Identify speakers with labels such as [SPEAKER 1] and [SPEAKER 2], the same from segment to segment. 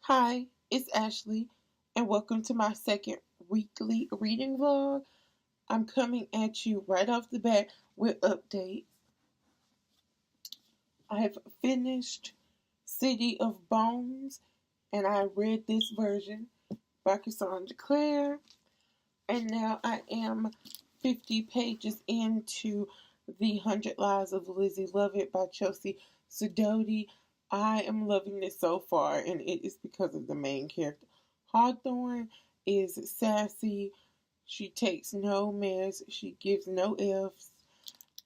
[SPEAKER 1] Hi, it's Ashley, and welcome to my second weekly reading vlog. I'm coming at you right off the bat with updates. I have finished City of Bones, and I read this version by Cassandra Clare, and now I am 50 pages into The 100 Lives of Lizzie Lovett by Chelsea Sidoti. I am loving this so far, and it is because of the main character. Hawthorne is sassy. She takes no mess. She gives no F's.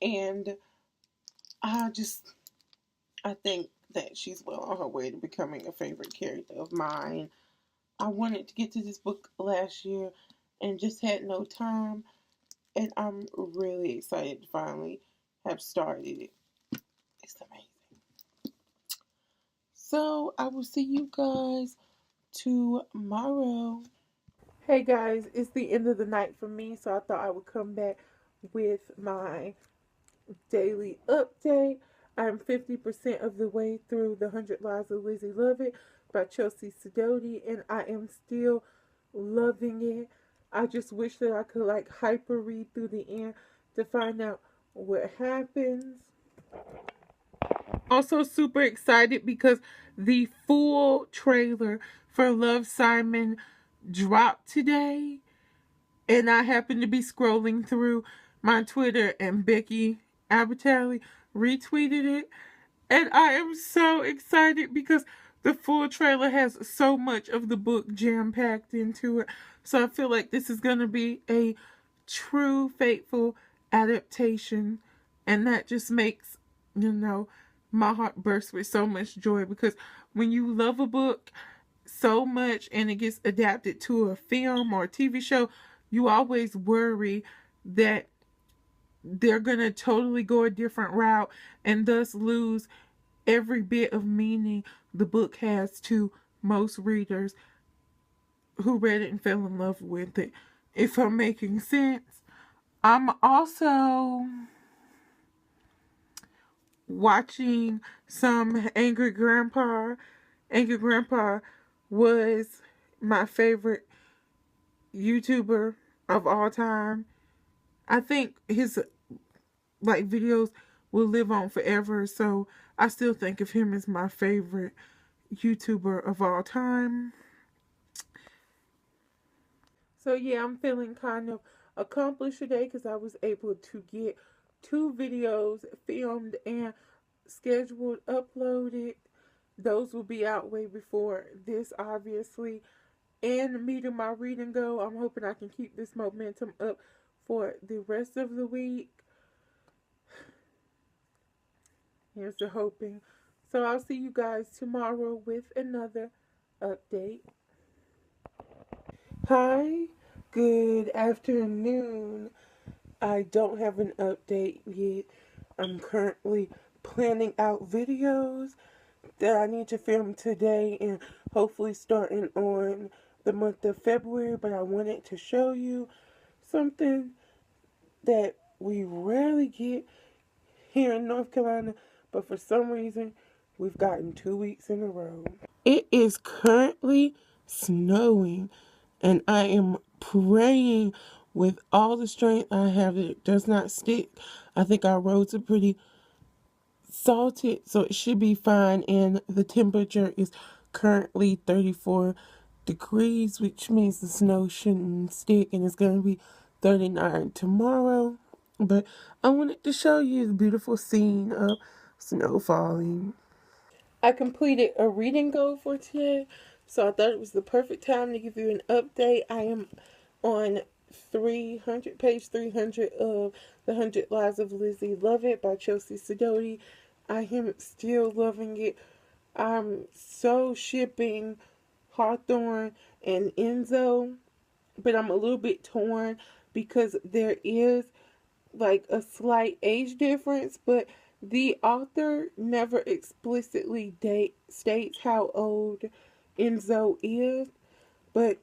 [SPEAKER 1] And I just, I think that she's well on her way to becoming a favorite character of mine. I wanted to get to this book last year and just had no time. And I'm really excited to finally have started it. It's amazing. So I will see you guys tomorrow. Hey guys, it's the end of the night for me, so I thought I would come back with my daily update. I'm 50% of the way through The 100 Lives of Lizzie Lovett by Chelsea Sidoti, and I am still loving it. I just wish that I could hyper read through the end to find out what happens. Also super excited because the full trailer for Love, Simon dropped today, and I happened to be scrolling through my Twitter, and Becky Albertalli retweeted it, and I am so excited because the full trailer has so much of the book jam packed into it. So I feel like this is going to be a true faithful adaptation, and that just makes, my heart burst with so much joy, because when you love a book so much and it gets adapted to a film or a TV show, you always worry that they're going to totally go a different route and thus lose every bit of meaning the book has to most readers who read it and fell in love with it. If I'm making sense. I'm also watching some Angry Grandpa. Angry Grandpa was my favorite YouTuber of all time. I think his videos will live on forever, so I still think of him as my favorite YouTuber of all time. So yeah, I'm feeling kind of accomplished today because I was able to get 2 videos filmed and scheduled, uploaded. Those will be out way before this, obviously. And meeting my reading goal, I'm hoping I can keep this momentum up for the rest of the week. Here's the hoping. So I'll see you guys tomorrow with another update. Hi, good afternoon. I don't have an update yet. I'm currently planning out videos that I need to film today and hopefully starting on the month of February, but I wanted to show you something that we rarely get here in North Carolina, but for some reason we've gotten 2 weeks in a row. It is currently snowing, and I am praying with all the strength I have that it does not stick. I think our roads are pretty salted, so it should be fine, and the temperature is currently 34 degrees, which means the snow shouldn't stick, and it's going to be 39 tomorrow. But I wanted to show you the beautiful scene of snow falling. I completed a reading goal for today, so I thought it was the perfect time to give you an update. I am on page 300 of The 100 Lives of Lizzie Lovett by Chelsea Sidoti. I am still loving it. I'm so shipping Hawthorne and Enzo, but I'm a little bit torn because there is a slight age difference, but the author never explicitly states how old Enzo is, but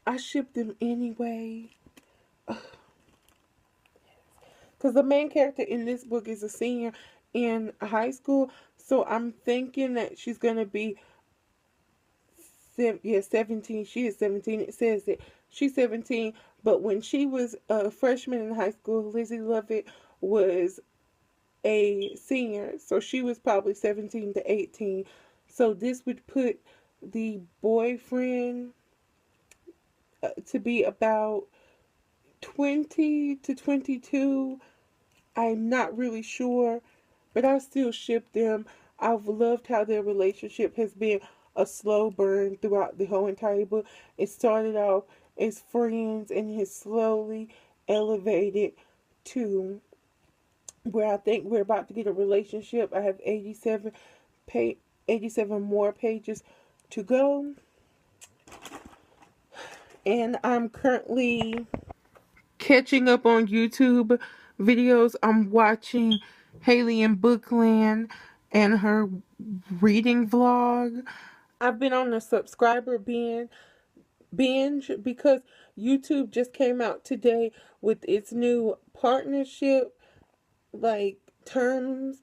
[SPEAKER 1] I ship them anyway. Because the main character in this book is a senior in high school, so I'm thinking that she's going to be 17. She is 17. It says that she's 17. But when she was a freshman in high school, Lizzie Lovett was a senior. So she was probably 17 to 18. So this would put the boyfriend to be about 20 to 22. I'm not really sure, but I still ship them. I've loved how their relationship has been a slow burn throughout the whole entire book. It started off as friends and has slowly elevated to where I think we're about to get a relationship. I have 87 more pages to go, and I'm currently catching up on YouTube videos. I'm watching Haley in Bookland and her reading vlog. I've been on a subscriber binge because YouTube just came out today with its new partnership like terms,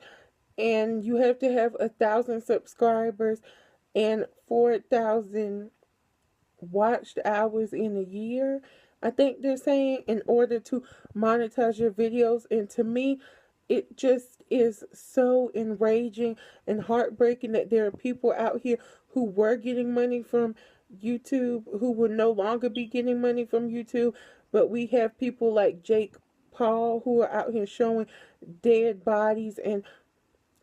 [SPEAKER 1] and you have to have 1,000 subscribers and 4,000 watched hours in a year, I think they're saying, in order to monetize your videos. And to me, it just is so enraging and heartbreaking that there are people out here who were getting money from YouTube who will no longer be getting money from YouTube. But we have people like Jake Paul who are out here showing dead bodies and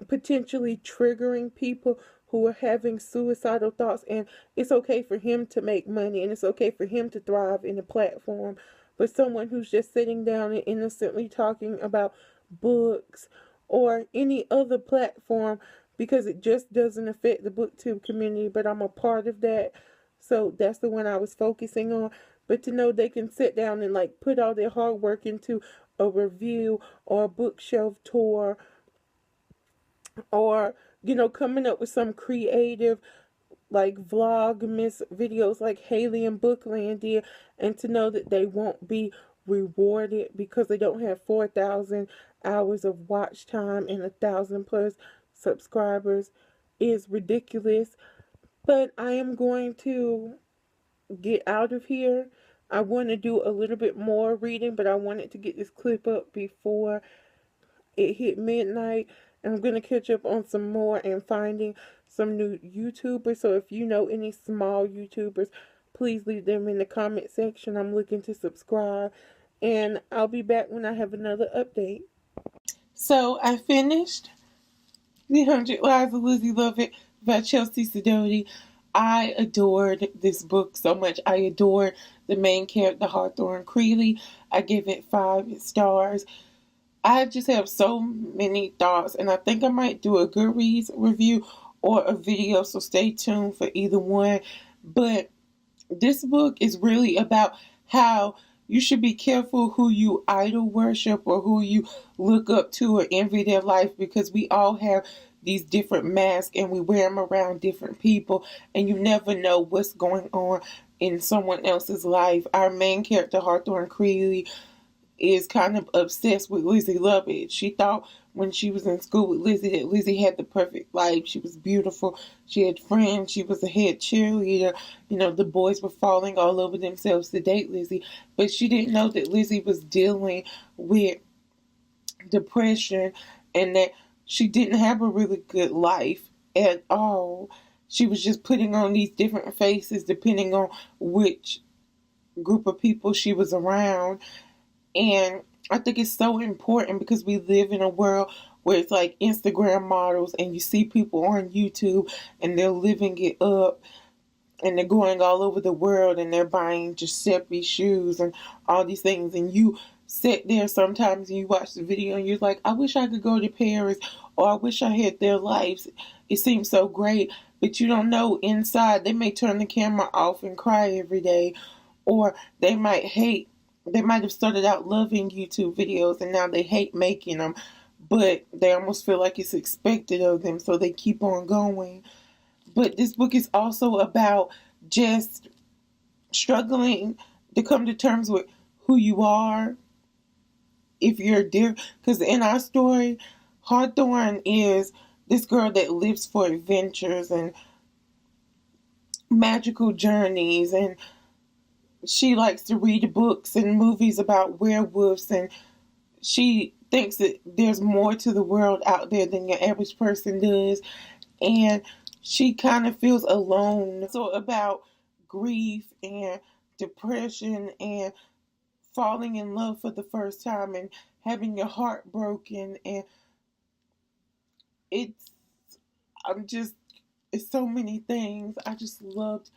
[SPEAKER 1] potentially triggering people who are having suicidal thoughts. And it's okay for him to make money and it's okay for him to thrive in a platform, but someone who's just sitting down and innocently talking about books or any other platform, because it just doesn't affect the booktube community, but I'm a part of that, so that's the one I was focusing on. But to know they can sit down and like put all their hard work into a review or a bookshelf tour, or coming up with some creative like vlogmas videos like Haley and Bookland did, and to know that they won't be rewarded because they don't have 4,000 hours of watch time and 1,000 plus subscribers is ridiculous. But I am going to get out of here. I want to do a little bit more reading, but I wanted to get this clip up before it hit midnight, and I'm going to catch up on some more and finding some new YouTubers. So if you know any small YouTubers, please leave them in the comment section. I'm looking to subscribe, and I'll be back when I have another update. So I finished The 100 Lives of Lizzie Lovett by Chelsea Sidoti. I adored this book so much. I adored the main character, Hawthorne Creeley. I give it 5 stars. I just have so many thoughts, and I think I might do a Goodreads review or a video, so stay tuned for either one. But this book is really about how you should be careful who you idol worship or who you look up to or envy their life, because we all have these different masks and we wear them around different people, and you never know what's going on in someone else's life. Our main character, Hawthorne Creeley, is kind of obsessed with Lizzie Lovett. She thought when she was in school with Lizzie that Lizzie had the perfect life. She was beautiful. She had friends. She was a head cheerleader. The boys were falling all over themselves to date Lizzie. But she didn't know that Lizzie was dealing with depression and that she didn't have a really good life at all. She was just putting on these different faces depending on which group of people she was around. And I think it's so important because we live in a world where it's like Instagram models, and you see people on YouTube and they're living it up and they're going all over the world and they're buying Giuseppe shoes and all these things. And you sit there sometimes and you watch the video and you're like, I wish I could go to Paris, or I wish I had their lives. It seems so great, but you don't know inside. They may turn the camera off and cry every day, or they might hate. They might have started out loving YouTube videos and now they hate making them, but they almost feel like it's expected of them, so they keep on going. But this book is also about just struggling to come to terms with who you are. If you're dear, because in our story, Hawthorne is this girl that lives for adventures and magical journeys, and she likes to read books and movies about werewolves, and she thinks that there's more to the world out there than your average person does, and she kind of feels alone. So about grief and depression and falling in love for the first time and having your heart broken, and it's I'm just it's so many things. I just loved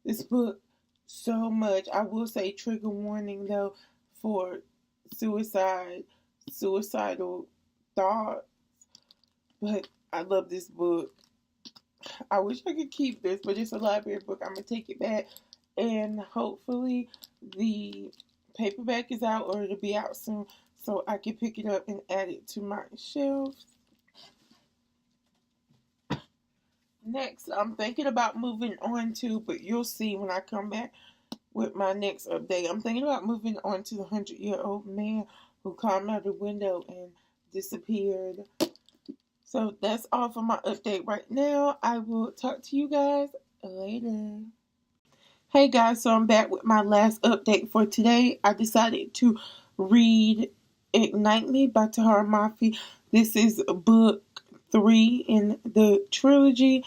[SPEAKER 1] this book so much. I will say trigger warning though for suicidal thoughts, but I love this book. I wish I could keep this, but it's a library book. I'm gonna take it back, and hopefully the paperback is out, or it'll be out soon, so I can pick it up and add it to my shelf. Next, I'm thinking about moving on to, but you'll see when I come back with my next update. I'm thinking about moving on to the 100-year-old man who climbed out the window and disappeared. So that's all for my update right now. I will talk to you guys later. Hey guys, so I'm back with my last update for today. I decided to read Ignite Me by Tahara Mafi. This is book 3 in the trilogy.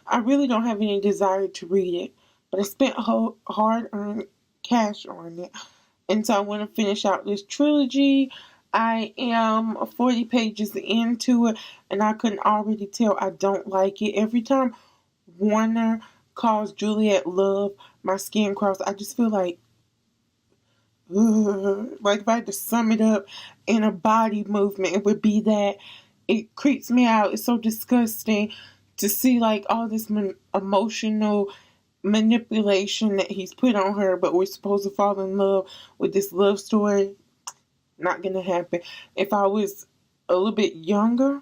[SPEAKER 1] I really don't have any desire to read it, but I spent hard-earned cash on it, and so I want to finish out this trilogy. I am 40 pages into it, and I can already tell I don't like it. Every time Warner calls Juliet love, my skin crawls. I just feel like if I had to sum it up in a body movement, it would be that. It creeps me out. It's so disgusting to see like all this emotional manipulation that he's put on her, but we're supposed to fall in love with this love story. Not gonna happen. If I was a little bit younger,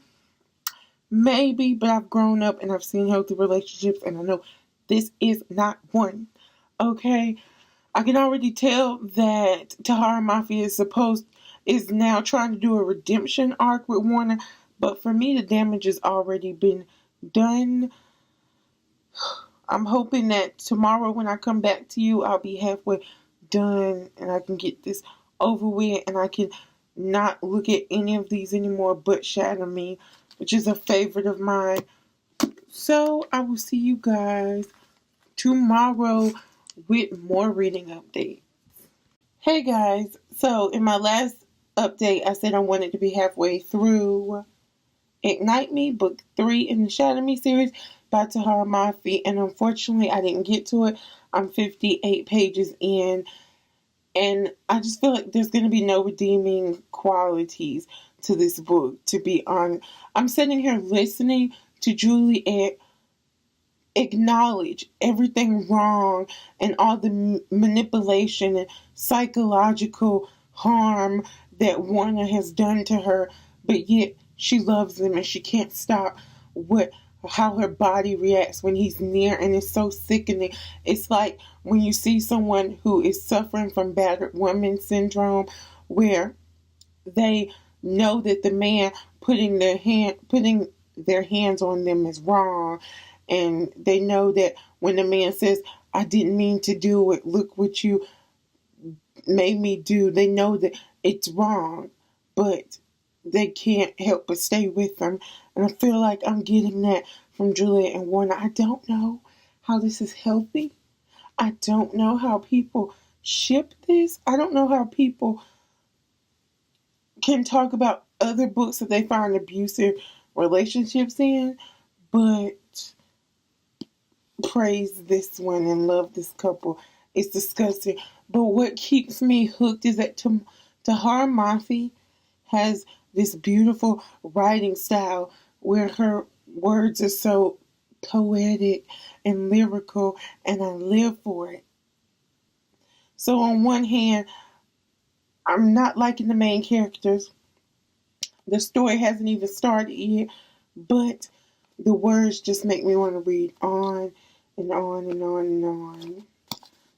[SPEAKER 1] maybe, but I've grown up and I've seen healthy relationships, and I know this is not one. Okay? I can already tell that Tahara Mafi is now trying to do a redemption arc with Warner, but for me the damage has already been done. I'm hoping that tomorrow when I come back to you, I'll be halfway done and I can get this over with, and I can not look at any of these anymore but Shatter Me, which is a favorite of mine. So I will see you guys tomorrow with more reading updates. Hey guys, so in my last update, I said I wanted to be halfway through Ignite Me, book 3 in the Shatter Me series by Tahara Mafi, and unfortunately I didn't get to it. I'm 58 pages in, and I just feel like there's going to be no redeeming qualities to this book, to be honest. I'm sitting here listening to Juliet acknowledge everything wrong and all the manipulation and psychological harm that Warner has done to her, but yet she loves him and she can't stop how her body reacts when he's near, and it's so sickening. It's like when you see someone who is suffering from battered woman syndrome, where they know that the man putting their hands on them is wrong, and they know that when the man says, I didn't mean to do it, look what you made me do, they know that it's wrong, but they can't help but stay with them. And I feel like I'm getting that from Juliet and Warner. I don't know how this is healthy. I don't know how people ship this. I don't know how people can talk about other books that they find abusive relationships in, but praise this one and love this couple. It's disgusting. But what keeps me hooked is that Tahara Mafi has this beautiful writing style where her words are so poetic and lyrical, and I live for it. So on one hand, I'm not liking the main characters. The story hasn't even started yet, but the words just make me want to read on and on and on and on.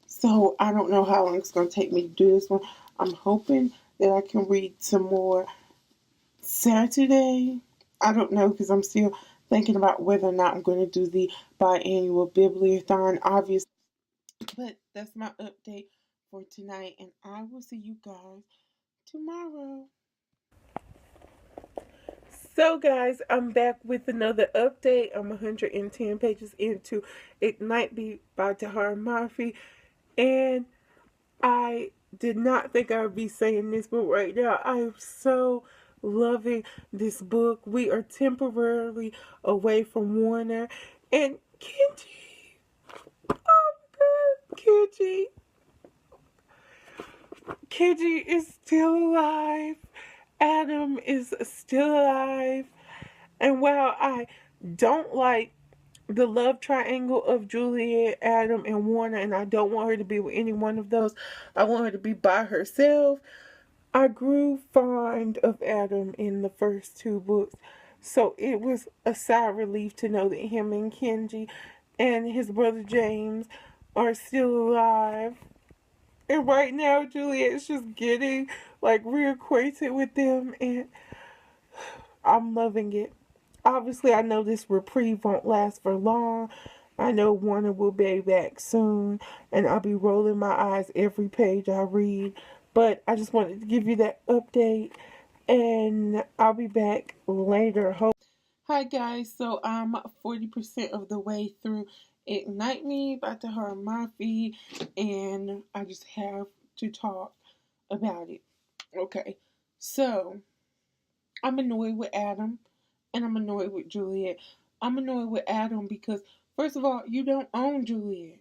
[SPEAKER 1] So I don't know how long it's going to take me to do this one. I'm hoping that I can read some more Saturday. I don't know, because I'm still thinking about whether or not I'm going to do the biannual bibliothon, obviously. But that's my update for tonight, and I will see you guys tomorrow. So, guys, I'm back with another update. I'm 110 pages into Ignite Me by Tahar Mafi, and I did not think I would be saying this, but right now I am so loving this book. We are temporarily away from Warner, and Kenji, oh God, Kenji is still alive. Adam is still alive. And while I don't like the love triangle of Juliet, Adam, and Warner, and I don't want her to be with any one of those, I want her to be by herself. I grew fond of Adam in the first two books, so it was a sigh of relief to know that him and Kenji and his brother James are still alive. And right now, Juliet's just getting like reacquainted with them, and I'm loving it. Obviously, I know this reprieve won't last for long. I know Warner will be back soon, and I'll be rolling my eyes every page I read. But I just wanted to give you that update, and I'll be back later. Hi guys, so I'm 40% of the way through Ignite Me by Tahara Murphy, and I just have to talk about it. Okay, so I'm annoyed with Adam and I'm annoyed with Juliet. I'm annoyed with Adam because, first of all, you don't own Juliet.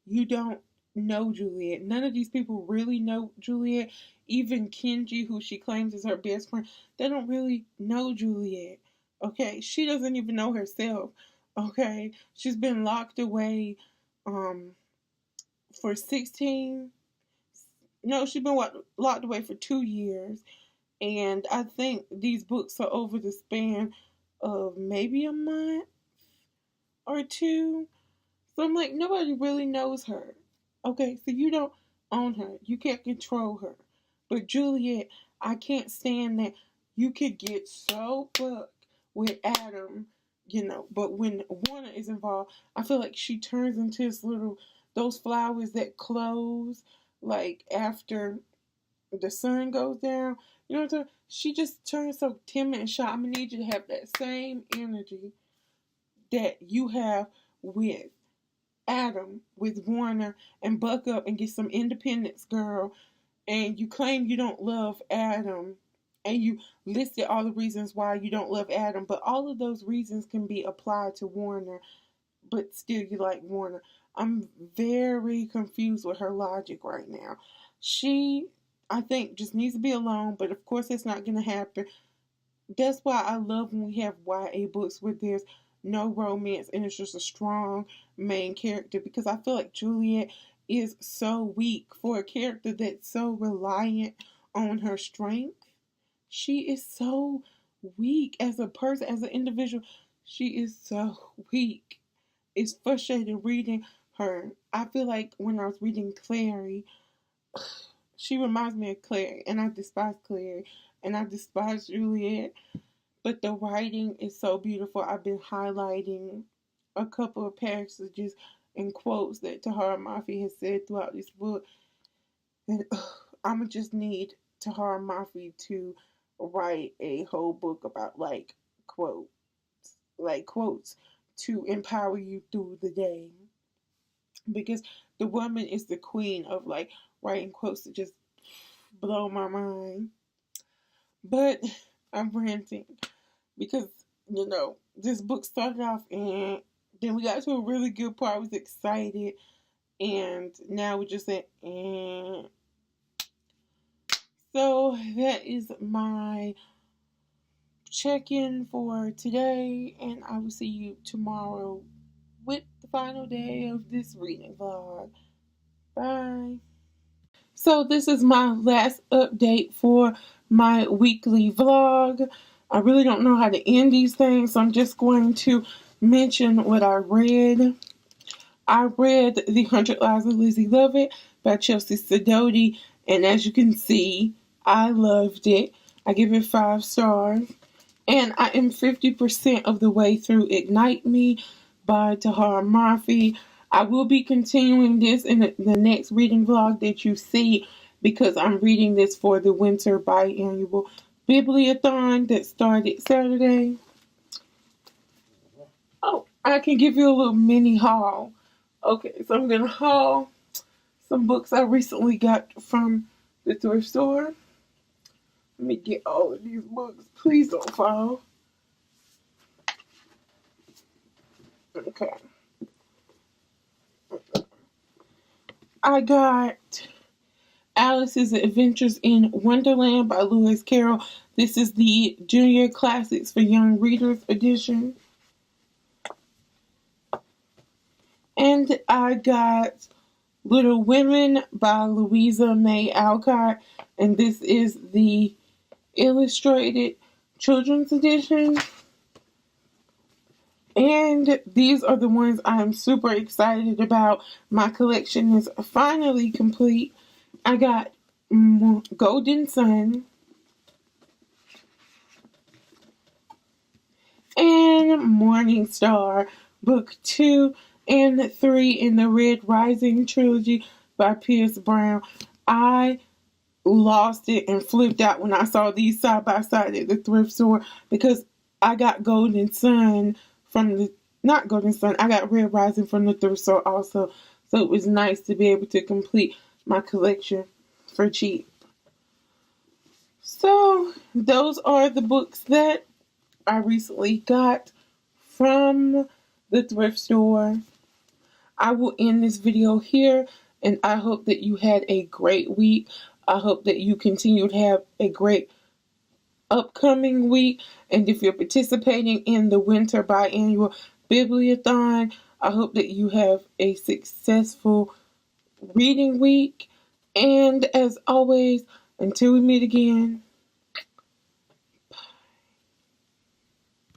[SPEAKER 1] You don't know Juliet. None of these people really know Juliet. Even Kenji, who she claims is her best friend, they don't really know Juliet. Okay? She doesn't even know herself. Okay? She's been locked away for 16. No, she's been locked away for 2 years. And I think these books are over the span of maybe a month or two. So I'm like, nobody really knows her. Okay, so you don't own her. You can't control her. But Juliet, I can't stand that. You could get so fucked with Adam, but when Warner is involved, I feel like she turns into those flowers that close, like after the sun goes down. You know what I'm saying? She just turns so timid and shy. I'm gonna need you to have that same energy that you have with Adam, with Warner, and buck up and get some independence, girl. And you claim you don't love Adam, and you listed all the reasons why you don't love Adam, but all of those reasons can be applied to Warner, but still you like Warner. I'm very confused with her logic right now. She, I think, just needs to be alone, but of course it's not going to happen. That's why I love when we have YA books where there's no romance and it's just a strong main character, because I feel like Juliet is so weak for a character that's so reliant on her strength. She is so weak as a person, as an individual. She is so weak. It's frustrating reading her. I feel like when I was reading Clary, she reminds me of Clary, and I despise Clary, and I despise Juliet. But the writing is so beautiful. I've been highlighting a couple of passages and quotes that Tahara Mafi has said throughout this book. And I'm going to just need Tahara Mafi to write a whole book about quotes to empower you through the day. Because the woman is the queen of writing quotes that just blow my mind. But I'm ranting because this book started off and then we got to a really good part. I was excited, and now we just said, so that is my check-in for today, and I will see you tomorrow with the final day of this reading vlog. Bye. So this is my last update for my weekly vlog. I really don't know how to end these things, so I'm just going to mention what I read. I read The 100 Lives of Lizzie Lovett by Chelsea Sidoti, and as you can see, I loved it. I give it 5 stars. And I am 50% of the way through Ignite Me by Tahara Murphy. I will be continuing this in the next reading vlog that you see because I'm reading this for the winter biannual bibliothon that started Saturday. Oh, I can give you a little mini haul. Okay, so I'm going to haul some books I recently got from the thrift store. Let me get all of these books. Please don't fall. Okay. I got Alice's Adventures in Wonderland by Lewis Carroll. This is the Junior Classics for Young Readers edition. And I got Little Women by Louisa May Alcott. And this is the illustrated children's edition. And these are the ones I'm super excited about. My collection is finally complete. I got Golden Sun and Morning Star, book 2 and 3 in the Red Rising trilogy by Pierce Brown. I lost it and flipped out when I saw these side by side at the thrift store because I got Golden Sun from the, not Golden Sun, I got Red Rising from the thrift store also. So it was nice to be able to complete my collection for cheap. So those are the books that I recently got from the thrift store. I will end this video here, and I hope that you had a great week. I hope that you continue to have a great upcoming week. And if you're participating in the Winter Biannual Bibliothon, I hope that you have a successful reading week. And as always, until we meet again,